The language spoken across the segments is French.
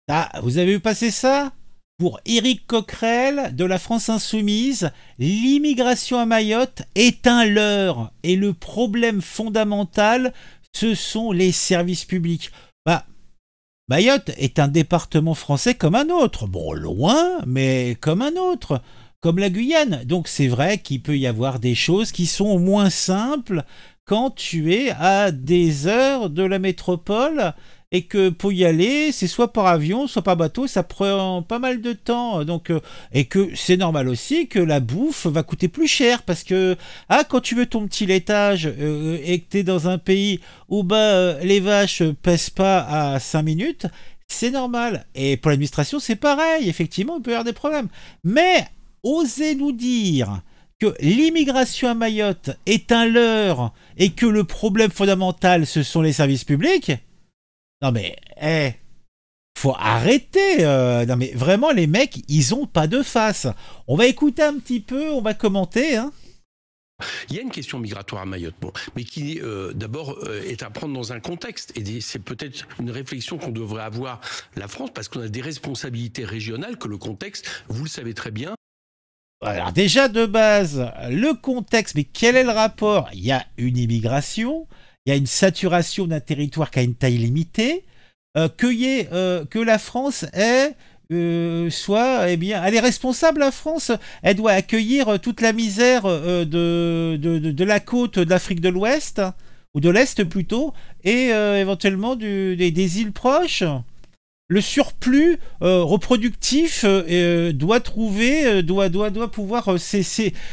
Ah, vous avez vu passer ça? Pour Éric Coquerel de la France Insoumise, l'immigration à Mayotte est un leurre et le problème fondamental, ce sont les services publics. Bah, Mayotte est un département français comme un autre. Bon, loin, mais comme un autre. Comme la Guyane. Donc c'est vrai qu'il peut y avoir des choses qui sont moins simples quand tu es à des heures de la métropole et que pour y aller, c'est soit par avion, soit par bateau, ça prend pas mal de temps. Donc, et que c'est normal aussi que la bouffe va coûter plus cher parce que quand tu veux ton petit laitage et que tu es dans un pays où les vaches pèsent pas à 5 minutes, c'est normal. Et pour l'administration, c'est pareil. Effectivement, il peut y avoir des problèmes. Mais osez nous dire que l'immigration à Mayotte est un leurre et que le problème fondamental, ce sont les services publics. Non mais, faut arrêter. Non mais vraiment, les mecs, ils ont pas de face. On va écouter un petit peu, on va commenter. Hein. Il y a une question migratoire à Mayotte, bon, mais qui d'abord est à prendre dans un contexte. Et c'est peut-être une réflexion qu'on devrait avoir la France, parce qu'on a des responsabilités régionales que le contexte, vous le savez très bien. Alors déjà de base, le contexte, mais quel est le rapport? Il y a une immigration, il y a une saturation d'un territoire qui a une taille limitée, que la France est soit, eh bien, elle est responsable, la France. Elle doit accueillir toute la misère de la côte de l'Afrique de l'Ouest, ou de l'Est plutôt, et éventuellement des îles proches. Le surplus reproductif doit trouver, doit pouvoir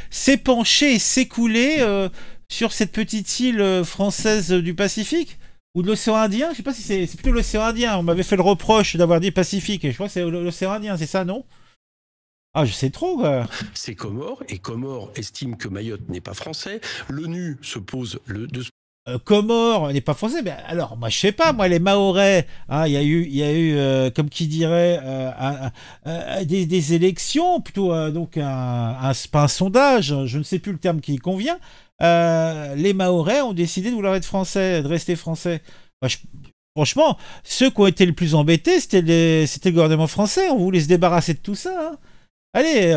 s'épancher et s'écouler sur cette petite île française du Pacifique ou de l'océan Indien. Je sais pas si c'est plutôt l'océan Indien. On m'avait fait le reproche d'avoir dit Pacifique et je crois que c'est l'océan Indien, c'est ça, non? Ah, je sais trop. C'est Comores, et Comores estime que Mayotte n'est pas français. L'ONU se pose Comores n'est pas français, mais alors moi je sais pas, moi les Mahorais, hein, il y a eu comme qui dirait des élections, plutôt donc pas un sondage, je ne sais plus le terme qui convient. Les Mahorais ont décidé de vouloir être français, de rester français. Moi, franchement, ceux qui ont été le plus embêtés, c'était le gouvernement français. On voulait se débarrasser de tout ça. Hein. Allez,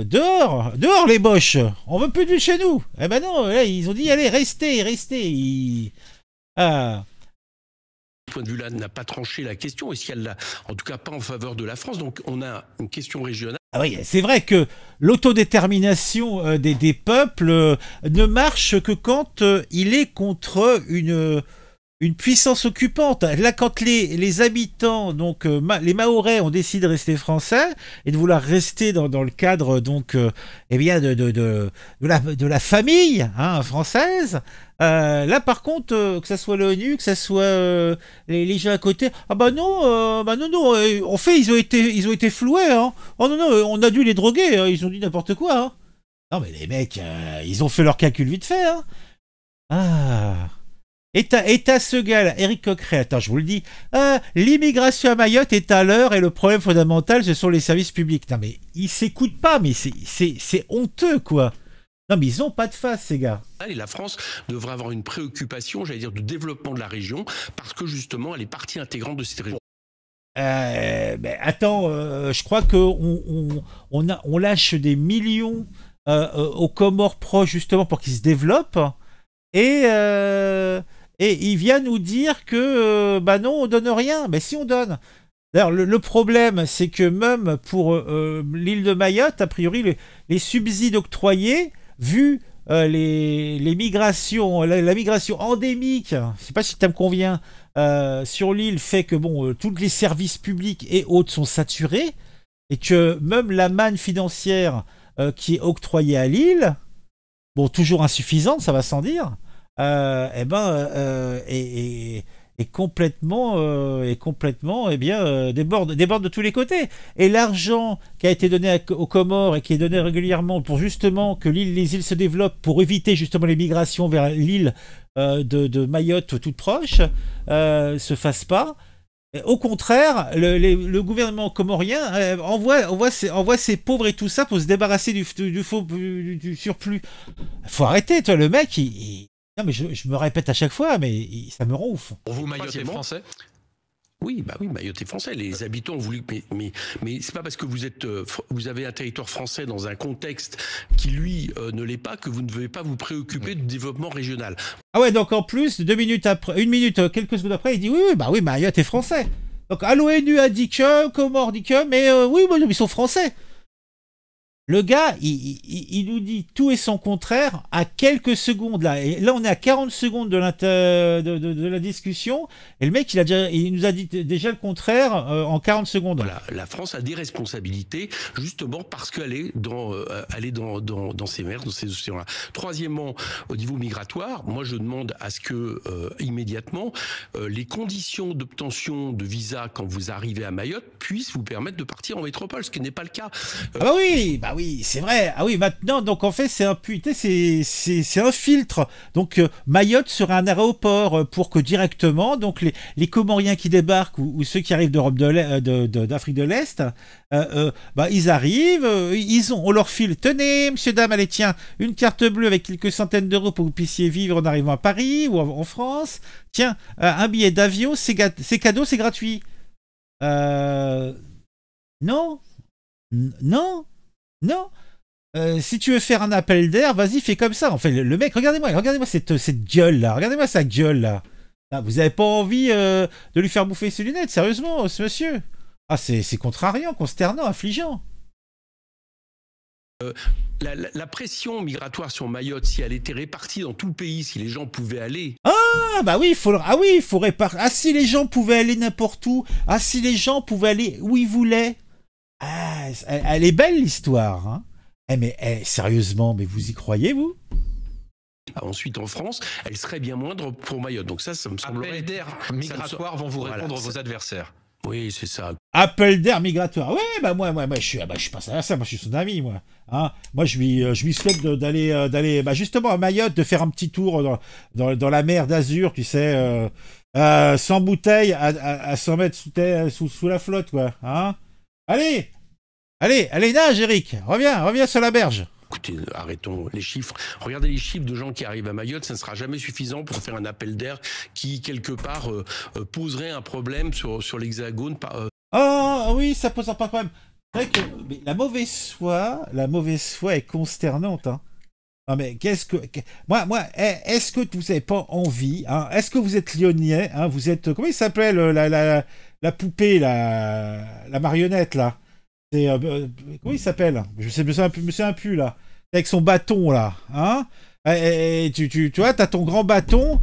dehors, dehors les boches, on veut plus de chez nous. Eh ben non, là, ils ont dit allez, restez, restez. Ah. Ce point de vue-là n'a pas tranché la question, et si elle l'a, en tout cas pas en faveur de la France, donc on a une question régionale. Ah oui, c'est vrai que l'autodétermination des peuples ne marche que quand il est contre une puissance occupante. Là, quand les habitants, donc les Mahorais, ont décidé de rester français et de vouloir rester dans le cadre donc, eh bien de la famille hein, française. Là, par contre, que ça soit l'ONU, que ça soit les gens à côté, ah bah non, non. En fait, ils ont été floués. Hein. Oh non, non, on a dû les droguer. Hein. Ils ont dit n'importe quoi. Hein. Non, mais les mecs, ils ont fait leur calcul vite fait. Hein. Ah. Et t'as ce gars là, Éric Coquerel, attends, je vous le dis, l'immigration à Mayotte est à l'heure et le problème fondamental, ce sont les services publics. Non mais, ils s'écoutent pas, mais c'est honteux, quoi. Non mais ils ont pas de face, ces gars. Et la France devrait avoir une préoccupation, j'allais dire, de développement de la région, parce que justement, elle est partie intégrante de cette région. Ben, attends, je crois on lâche des millions aux Comores proches, justement, pour qu'ils se développent. Et il vient nous dire que bah non, on donne rien. Mais si on donne. D'ailleurs, le problème, c'est que même pour l'île de Mayotte, a priori, les subsides octroyés, vu les migrations, la migration endémique, je ne sais pas si ça me convient, sur l'île, fait que bon, tous les services publics et autres sont saturés, et que même la manne financière qui est octroyée à l'île, bon, toujours insuffisante, ça va sans dire, eh ben, est complètement, eh bien, déborde de tous les côtés. Et l'argent qui a été donné aux Comores et qui est donné régulièrement pour justement que les îles se développent, pour éviter justement les migrations vers l'île de Mayotte toute proche, se fasse pas. Au contraire, le gouvernement comorien envoie ces pauvres et tout ça pour se débarrasser du surplus. Faut arrêter, toi, le mec, non mais je me répète à chaque fois, mais ça me rend ouf. Pour vous, Mayotte est français? Oui, bah oui, Mayotte est français. Les habitants ont voulu, mais c'est pas parce que vous avez un territoire français dans un contexte qui lui ne l'est pas que vous ne devez pas vous préoccuper du développement régional. Ah ouais, donc en plus, 2 minutes après, 1 minute, quelques secondes après, il dit oui, oui, bah oui, Mayotte est français. Donc à l'ONU a dit que, Comores dit que, mais oui, bon, ils sont français. Le gars, il nous dit tout et son contraire à quelques secondes là. Et là, on est à 40 secondes de la discussion. Et le mec, il nous a dit déjà le contraire en 40 secondes. Voilà, la France a des responsabilités justement parce qu'elle est dans ces mers, dans ces océans-là. Troisièmement, au niveau migratoire, moi je demande à ce que immédiatement les conditions d'obtention de visa quand vous arrivez à Mayotte puissent vous permettre de partir en métropole, ce qui n'est pas le cas. Ah bah oui, c'est vrai. Ah oui, maintenant, donc en fait, c'est un filtre. Donc Mayotte serait un aéroport pour que directement, donc les Comoriens qui débarquent ou ceux qui arrivent d'Afrique de l'Est, bah ils arrivent, on leur file, tenez, monsieur, dame, allez tiens, une carte bleue avec quelques centaines d'euros pour que vous puissiez vivre en arrivant à Paris ou en France. Tiens, un billet d'avion, c'est cadeau, c'est gratuit. Non, non. Non, si tu veux faire un appel d'air, vas-y, fais comme ça. En fait, le mec, regardez-moi cette gueule là, regardez-moi sa gueule là. Ah, vous avez pas envie de lui faire bouffer ses lunettes, sérieusement, ce monsieur. Ah, c'est contrariant, consternant, affligeant. La pression migratoire sur Mayotte, si elle était répartie dans tout le pays, si les gens pouvaient aller... Ah, bah oui, il faut répartir. Ah, si les gens pouvaient aller n'importe où. Ah, si les gens pouvaient aller où ils voulaient. Ah, elle est belle l'histoire, hein. Mais sérieusement, mais vous y croyez, vous? Ensuite, en France, elle serait bien moindre pour Mayotte. Donc ça me semblerait... Appels d'air migratoires vont vous répondre vos adversaires. Oui, c'est ça. Appel d'air migratoire. Oui, bah moi, je suis pas ça, moi, je suis son ami, moi. Hein, moi, je lui souhaite d'aller, bah, justement à Mayotte, de faire un petit tour dans la mer d'Azur, tu sais, sans bouteille, à 100 mètres sous la flotte, quoi. Hein. Allez, nage, Eric. Reviens sur la berge. Écoutez, arrêtons les chiffres. Regardez les chiffres de gens qui arrivent à Mayotte, ça ne sera jamais suffisant pour faire un appel d'air qui, quelque part, poserait un problème sur l'Hexagone. Oh oui, ça pose pas de problème. C'est vrai que mais la mauvaise foi est consternante. Hein. Non mais moi, est-ce que vous n'avez pas envie, hein, est-ce que vous êtes lyonnais, hein, vous êtes, comment il s'appelle la poupée, la marionnette là, c'est comment il s'appelle, je me souviens plus là, avec son bâton là, hein, et tu vois, t'as ton grand bâton,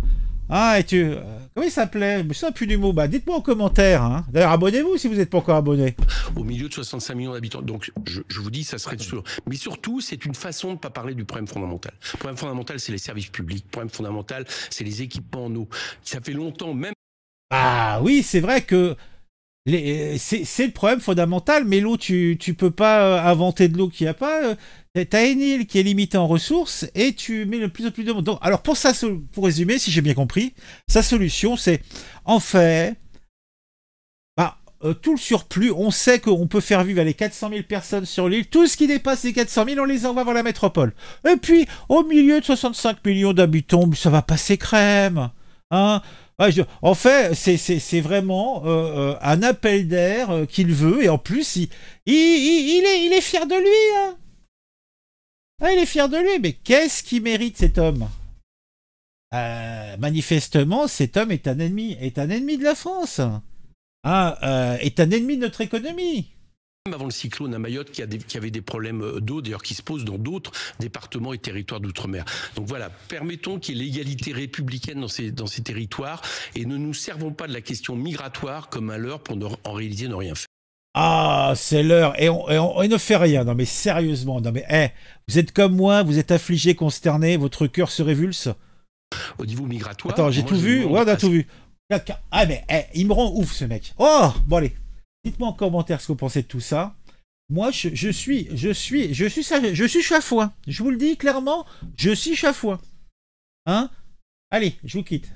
hein, et comment il s'appelait, je me souviens plus du mot, bah dites-moi en commentaire, hein. D'ailleurs abonnez-vous si vous n'êtes pas encore abonné. Au milieu de 65 millions d'habitants, donc je vous dis, ça serait sûr. Mais surtout, c'est une façon de ne pas parler du problème fondamental. Le problème fondamental, c'est les services publics. Le problème fondamental, c'est les équipements en eau. Ça fait longtemps même. Ah oui, c'est vrai que c'est le problème fondamental, mais l'eau, tu peux pas inventer de l'eau qu'il n'y a pas. T'as une île qui est limitée en ressources et tu mets le plus en plus de monde. Donc, alors pour résumer, si j'ai bien compris, sa solution, c'est en fait, tout le surplus, on sait qu'on peut faire vivre les 400 000 personnes sur l'île. Tout ce qui dépasse les 400 000, on les envoie vers la métropole. Et puis, au milieu de 65 millions d'habitants, ça va passer crème. Hein. Ouais, en fait, c'est vraiment un appel d'air qu'il veut, et en plus, il est fier de lui. Hein. Ah, il est fier de lui, mais qu'est-ce qu'il mérite, cet homme? Manifestement, cet homme est un ennemi de la France. Hein, est un ennemi de notre économie. Même avant le cyclone à Mayotte, qui avait des problèmes d'eau, d'ailleurs qui se posent dans d'autres départements et territoires d'outre-mer. Donc voilà, permettons qu'il y ait l'égalité républicaine dans ces territoires et ne nous servons pas de la question migratoire comme un leurre pour en réalité ne rien faire. Ah, c'est l'heure, et on ne fait rien. Non mais sérieusement, non mais vous êtes comme moi, vous êtes affligé, consterné, votre cœur se révulse. Au niveau migratoire... Attends, j'ai tout vu. Ouais, on a tout vu. Ah mais il me rend ouf ce mec. Oh, bon allez. Dites-moi en commentaire ce que vous pensez de tout ça. Moi, je suis chafouin. Je vous le dis clairement, je suis chafouin. Hein? Allez, je vous quitte.